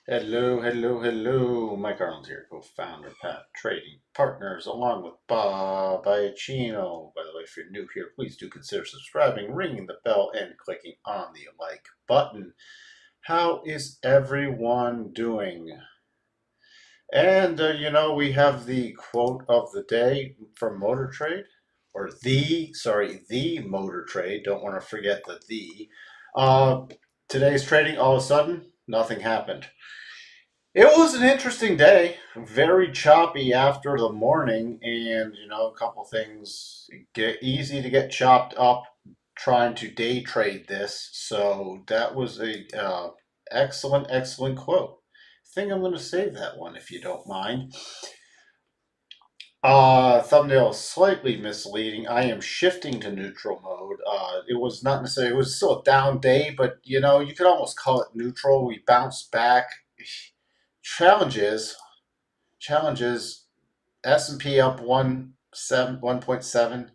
Hello, hello, hello. Mike Arnold here, co-founder, Pat Trading Partners, along with Bob Iacino. By the way, if you're new here, please do consider subscribing, ringing the bell, and clicking on the like button. How is everyone doing? And, we have the quote of the day from Motor Trade, or the Motor Trade. Don't want to forget the the. Uh, Today's trading, all of a sudden, nothing happened. It was an interesting day, very choppy after the morning, and a couple things get easy to get chopped up trying to day trade this. So that was a excellent, excellent quote. I think I'm going to save that one if you don't mind. Thumbnail is slightly misleading. I am shifting to neutral mode. It was not necessarily, it was still a down day, but you could almost call it neutral. We bounced back. Challenges Challenges: S&P up 1.7,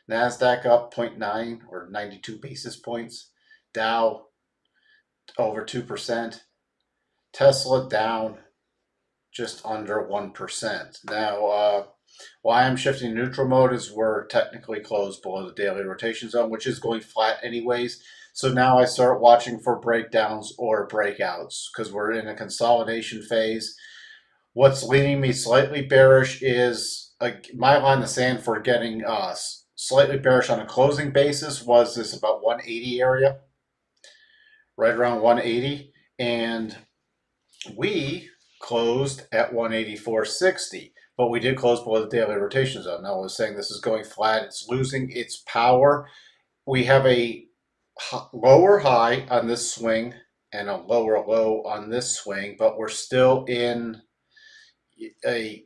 Nasdaq up zero point 0.9 or 92 basis points, Dow over 2%, Tesla down just under 1%. Now, why I'm shifting neutral mode is we're technically closed below the daily rotation zone, which is going flat anyways. So now I start watching for breakdowns or breakouts because we're in a consolidation phase. What's leading me slightly bearish is my line in the sand for getting slightly bearish on a closing basis was this about 180 area, right around 180, and we closed at 184.60, but we did close below the daily rotation zone. Now I was saying this is going flat, it's losing its power. We have a lower high on this swing and a lower low on this swing, but we're still in a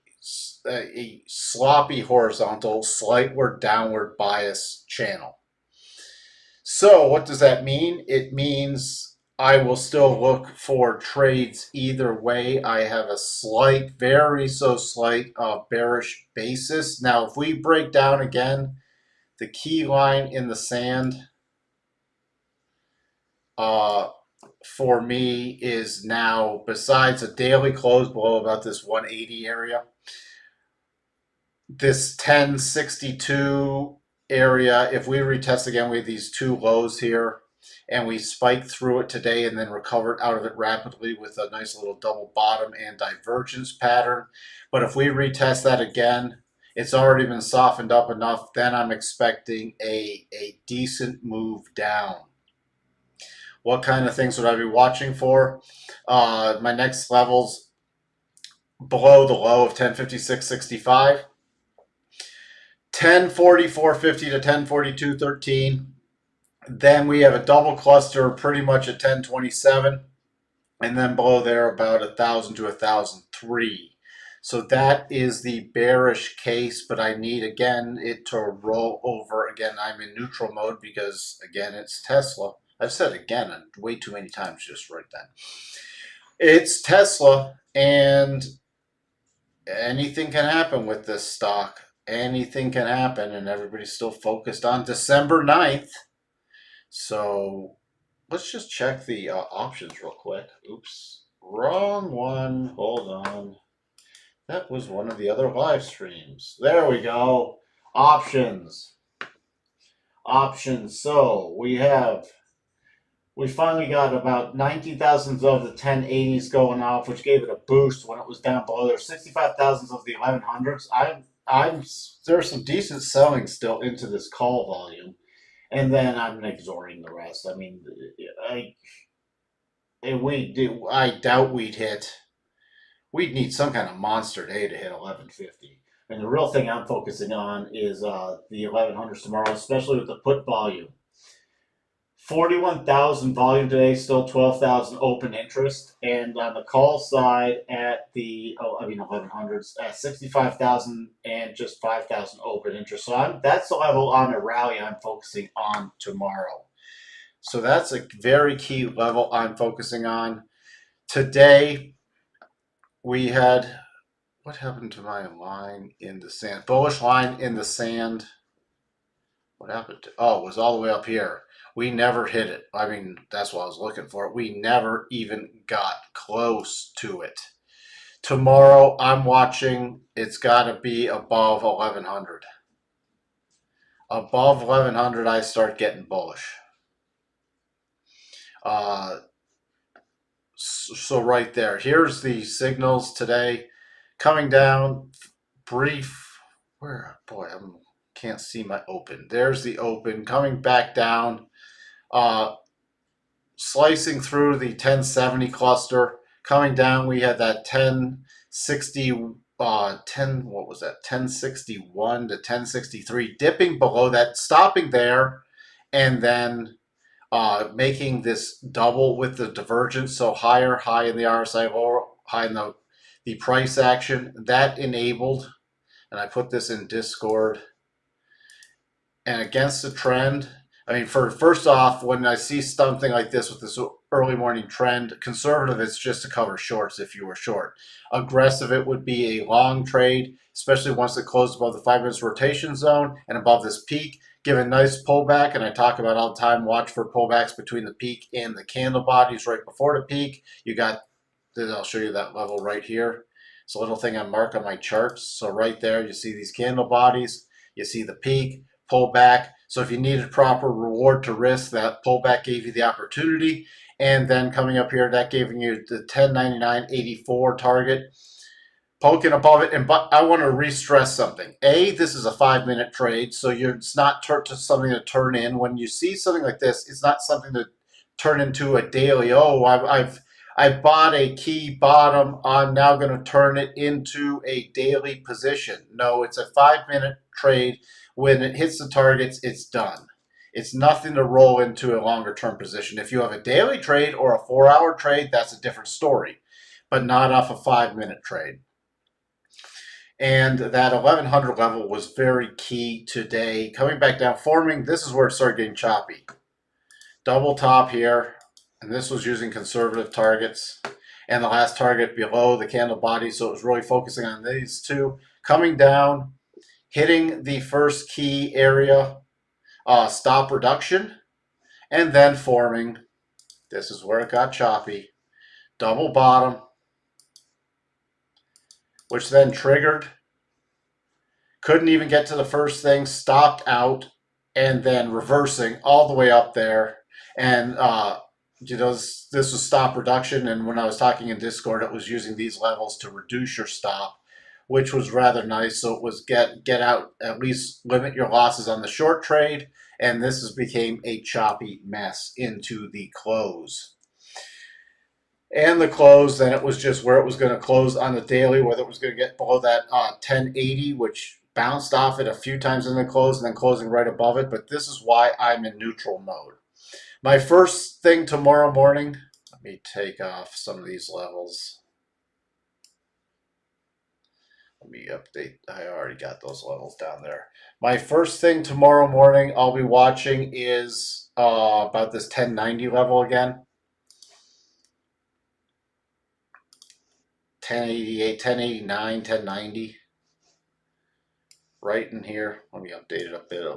a sloppy horizontal, slightward downward bias channel. So what does that mean? It means I will still look for trades either way. I have a slight, very so slight bearish basis. Now, if we break down again, the key line in the sand uh, for me is now, besides a daily close below about this 180 area, this 1062 area, if we retest again, we have these two lows here, and we spiked through it today and then recovered out of it rapidly with a nice little double bottom and divergence pattern. But if we retest that again, it's already been softened up enough, then I'm expecting a decent move down. What kind of things would I be watching for? My next levels below the low of 1056.65. 1044.50 to 1042.13. Then we have a double cluster pretty much at 1027. And then below there about 1,000 to 1,003. So that is the bearish case, but I need again it to roll over. Again, I'm in neutral mode because again it's Tesla. I've said again way too many times just right then. It's Tesla, and anything can happen with this stock. Anything can happen, and everybody's still focused on December 9th. So let's just check the options real quick. Oops, wrong one. Hold on. That was one of the other live streams. There we go. Options. Options. So we finally got about 19,000 of the 1080s going off, which gave it a boost when it was down below there. 65,000 of the 1100s. There's some decent selling still into this call volume, and then I'm ignoring the rest. I mean, I doubt we'd hit. We'd need some kind of monster day to hit 1150. And the real thing I'm focusing on is the 1100s tomorrow, especially with the put volume. 41,000 volume today, still 12,000 open interest, and on the call side at the 1100s at 65,000 and just 5,000 open interest. So that's the level on the rally I'm focusing on tomorrow. So that's a very key level I'm focusing on. Today we had, what happened to my line in the sand? Bullish line in the sand. What happened to, oh, it was all the way up here. We never hit it. I mean, that's what I was looking for. We never even got close to it. Tomorrow, I'm watching, it's got to be above 1100. Above 1100, I start getting bullish. Uh, so right there, here's the signals today coming down. Brief, where, boy, I can't see my open. There's the open coming back down, slicing through the 1070 cluster. Coming down, we had that 1060, 10, what was that, 1061 to 1063, dipping below that, stopping there, and then making this double with the divergence. So higher high in the RSI, lower high in the price action. That enabled, and I put this in Discord, and against the trend. I mean, first off, when I see something like this with this early morning trend, conservative is just to cover shorts if you were short. Aggressive, it would be a long trade, especially once it closed above the 5 minutes rotation zone and above this peak. Give a nice pullback, and I talk about all the time, watch for pullbacks between the peak and the candle bodies right before the peak. You got, I'll show you that level right here. It's a little thing I mark on my charts. So right there, you see these candle bodies, you see the peak, pullback. So if you needed proper reward to risk, that pullback gave you the opportunity. And then coming up here, that gave you the 1099.84 target, poking above it. And but I want to re-stress something. A, this is a 5-minute trade, so it's not something to turn in. When you see something like this, it's not something to turn into a daily. Oh, I bought a key bottom. I'm now going to turn it into a daily position. No, it's a 5-minute trade. When it hits the targets, it's done. It's nothing to roll into a longer term position. If you have a daily trade or a 4-hour trade, that's a different story, but not off a 5-minute trade. And that 1100 level was very key today. Coming back down, forming, this is where it started getting choppy. Double top here, and this was using conservative targets. And the last target below the candle body, so it was really focusing on these two. Coming down, hitting the first key area, stop reduction, and then forming. This is where it got choppy. Double bottom, which then triggered. Couldn't even get to the first thing, stopped out, and then reversing all the way up there. And, this was stop reduction. And when I was talking in Discord, it was using these levels to reduce your stop, which was rather nice. So it was get out, at least limit your losses on the short trade. And this became a choppy mess into the close. And the close, then it was just where it was going to close on the daily, whether it was going to get below that 1080, which bounced off it a few times in the close and then closing right above it. But this is why I'm in neutral mode. My first thing tomorrow morning, let me take off some of these levels. Let me update. I already got those levels down there. My first thing tomorrow morning I'll be watching is about this 1090 level again. 1088, 1089, 1090. Right in here. Let me update it a bit.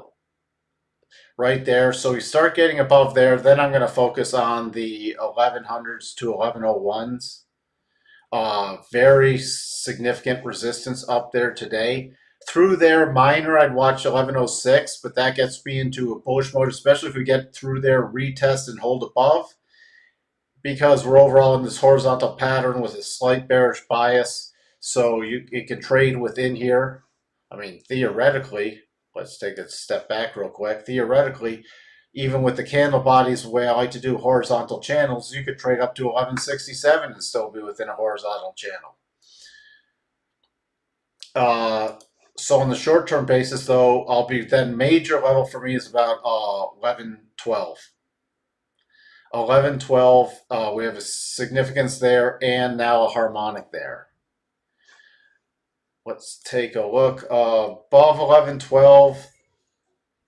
Right there. So we start getting above there. Then I'm going to focus on the 1100s to 1101s. Very significant resistance up there today. Through there, minor, I'd watch 1106, but that gets me into a bullish mode, especially if we get through there, retest and hold above, because we're overall in this horizontal pattern with a slight bearish bias. So it can trade within here. I mean, theoretically, let's take a step back real quick. Theoretically, even with the candle bodies, the way I like to do horizontal channels, you could trade up to 1167 and still be within a horizontal channel. So on the short-term basis, though, I'll be then major level for me is about 1112. 1112, we have a significance there and now a harmonic there. Let's take a look. Above 1112,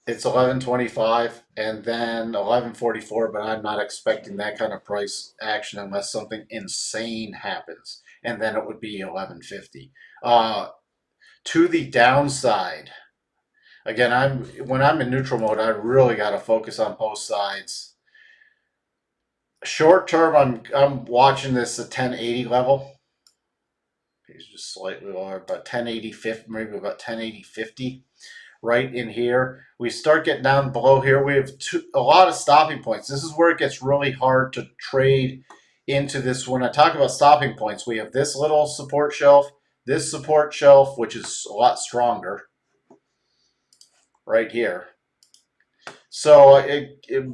it's 1125 and then 1144, but I'm not expecting that kind of price action unless something insane happens. And then it would be 1150. To the downside, Again, when I'm in neutral mode, I really got to focus on both sides. Short term, I'm watching this at 1080 level. It's just slightly lower, about 1080 50, maybe about 1080 50. Right in here. We start getting down below here. We have a lot of stopping points. This is where it gets really hard to trade into this. When I talk about stopping points, we have this little support shelf, this support shelf, which is a lot stronger right here. So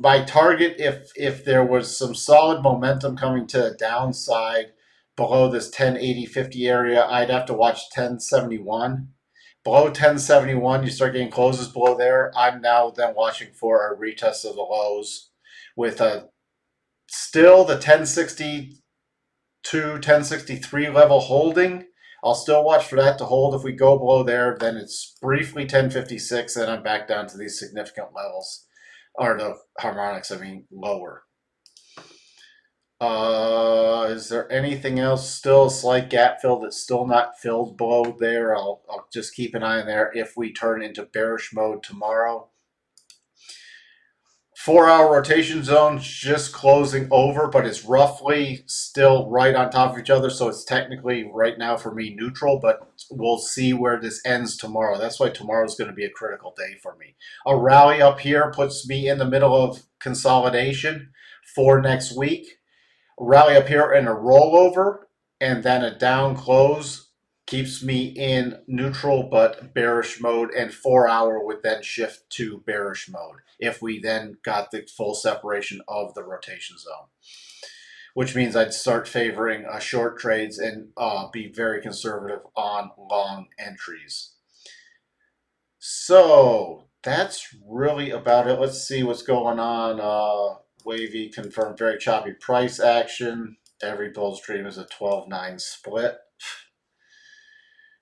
my target, if there was some solid momentum coming to the downside below this 1080-50 area, I'd have to watch 1071. Below 1071, you start getting closes below there. I'm now then watching for a retest of the lows with still the 1062, 1063 level holding. I'll still watch for that to hold. If we go below there, then it's briefly 1056, and I'm back down to these significant levels. Or the harmonics, I mean, lower. Is there anything else? Still a slight gap fill that's still not filled below there. I'll just keep an eye on there if we turn into bearish mode tomorrow. 4-hour rotation zone's just closing over, but it's roughly still right on top of each other. So it's technically right now for me neutral, but we'll see where this ends tomorrow. That's why tomorrow's going to be a critical day for me. A rally up here puts me in the middle of consolidation for next week. Rally up here and a rollover, and then a down close keeps me in neutral but bearish mode, and 4-hour would then shift to bearish mode if we then got the full separation of the rotation zone, which means I'd start favoring short trades and be very conservative on long entries. So that's really about it. Let's see what's going on. Wavy confirmed very choppy price action. Every bull's dream is a 12-9 split.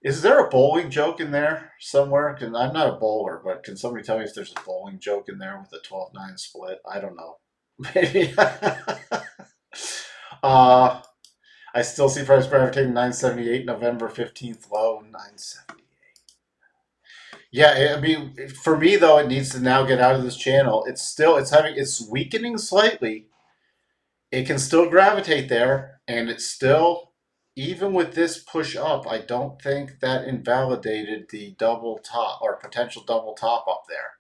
Is there a bowling joke in there somewhere? I'm not a bowler, but can somebody tell me if there's a bowling joke in there with a 12-9 split? I don't know. Maybe. I still see price gravitating 978, November 15th low, 978. Yeah, I mean, for me though, it needs to now get out of this channel. It's weakening slightly. It can still gravitate there, and it's still, even with this push up, I don't think that invalidated the double top or potential double top up there.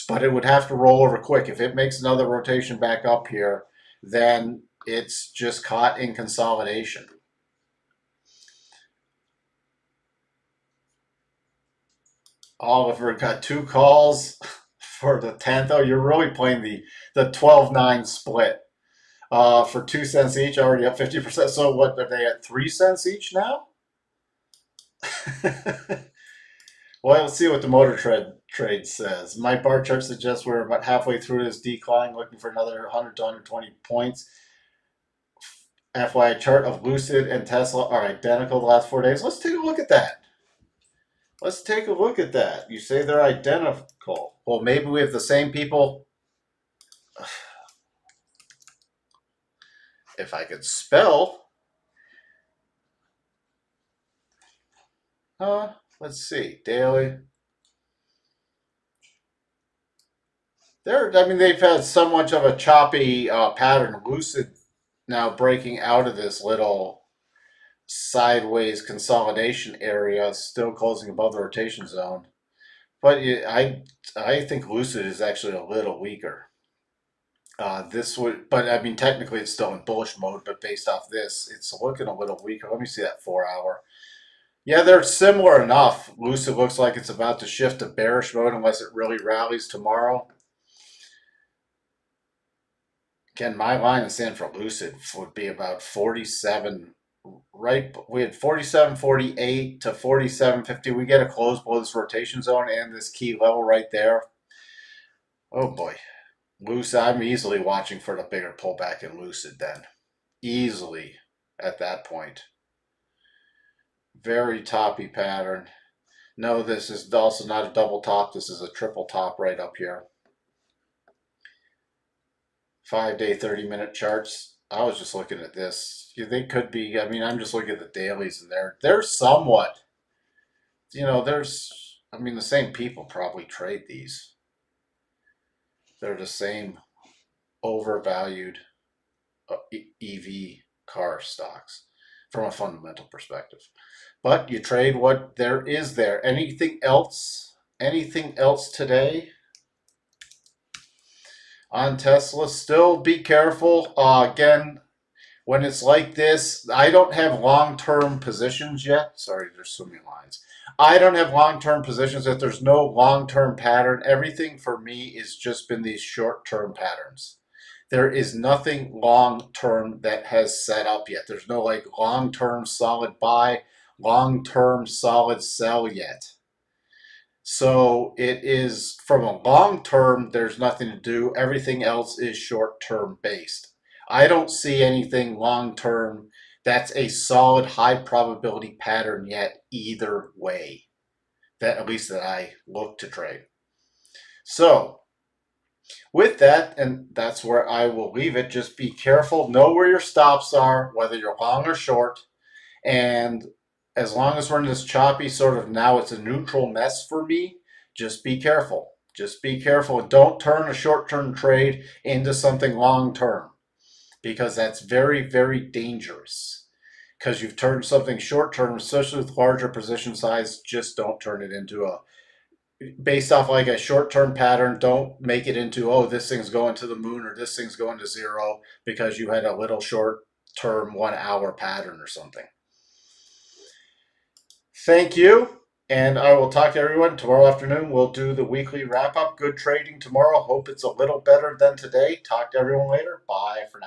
But it would have to roll over quick. If it makes another rotation back up here, then it's just caught in consolidation. Oliver got 2 calls for the 10th. Oh, you're really playing the 12-9 split. For 2 cents each, already up 50%. So what, are they at 3 cents each now? Well, let's see what the motor trade says. My bar chart suggests we're about halfway through this decline, looking for another 100 to 120 points. FYI, chart of Lucid and Tesla are identical the last 4 days. Let's take a look at that. Let's take a look at that. You say they're identical. Well, maybe we have the same people. If I could spell. Let's see. Daily. They've had so much of a choppy pattern. Lucid now breaking out of this little sideways consolidation area, still closing above the rotation zone. But I think Lucid is actually a little weaker. But I mean, technically it's still in bullish mode, but based off this, it's looking a little weaker. Let me see that 4-hour. Yeah, they're similar enough. Lucid looks like it's about to shift to bearish mode unless it really rallies tomorrow. Again, my line in stand for Lucid would be about 47, right? We had 47.48 to 47.50. We get a close below this rotation zone and this key level right there. Oh boy. Lucid, I'm easily watching for the bigger pullback in Lucid then. Easily at that point. Very toppy pattern. No, this is also not a double top. This is a triple top right up here. 5-day, 30-minute charts. I was just looking at this. They could be, I'm just looking at the dailies and they're somewhat, there's I mean, the same people probably trade these. They're the same overvalued EV car stocks from a fundamental perspective. But you trade what there is there. Anything else? Anything else today on Tesla? Still be careful. Again, when it's like this, I don't have long-term positions yet. Sorry, there's swimming lines. I don't have long-term positions if there's no long-term pattern. Everything for me is just been these short-term patterns. There is nothing long-term that has set up yet. There's no like long-term solid buy, long-term solid sell yet. So it is from a long term, there's nothing to do. Everything else is short term based. I don't see anything long term that's a solid high probability pattern yet either way. That at least that I look to trade. So with that, and that's where I will leave it. Just be careful, know where your stops are, whether you're long or short. And as long as we're in this choppy sort of now it's a neutral mess for me, just be careful. Just be careful. Don't turn a short-term trade into something long-term because that's very, very dangerous. Because you've turned something short-term, especially with larger position size, just don't turn it into a, based off like a short-term pattern, don't make it into, oh, this thing's going to the moon or this thing's going to zero because you had a little short-term 1 hour pattern or something. Thank you. And I will talk to everyone tomorrow afternoon. We'll do the weekly wrap up. Good trading tomorrow. Hope it's a little better than today. Talk to everyone later. Bye for now.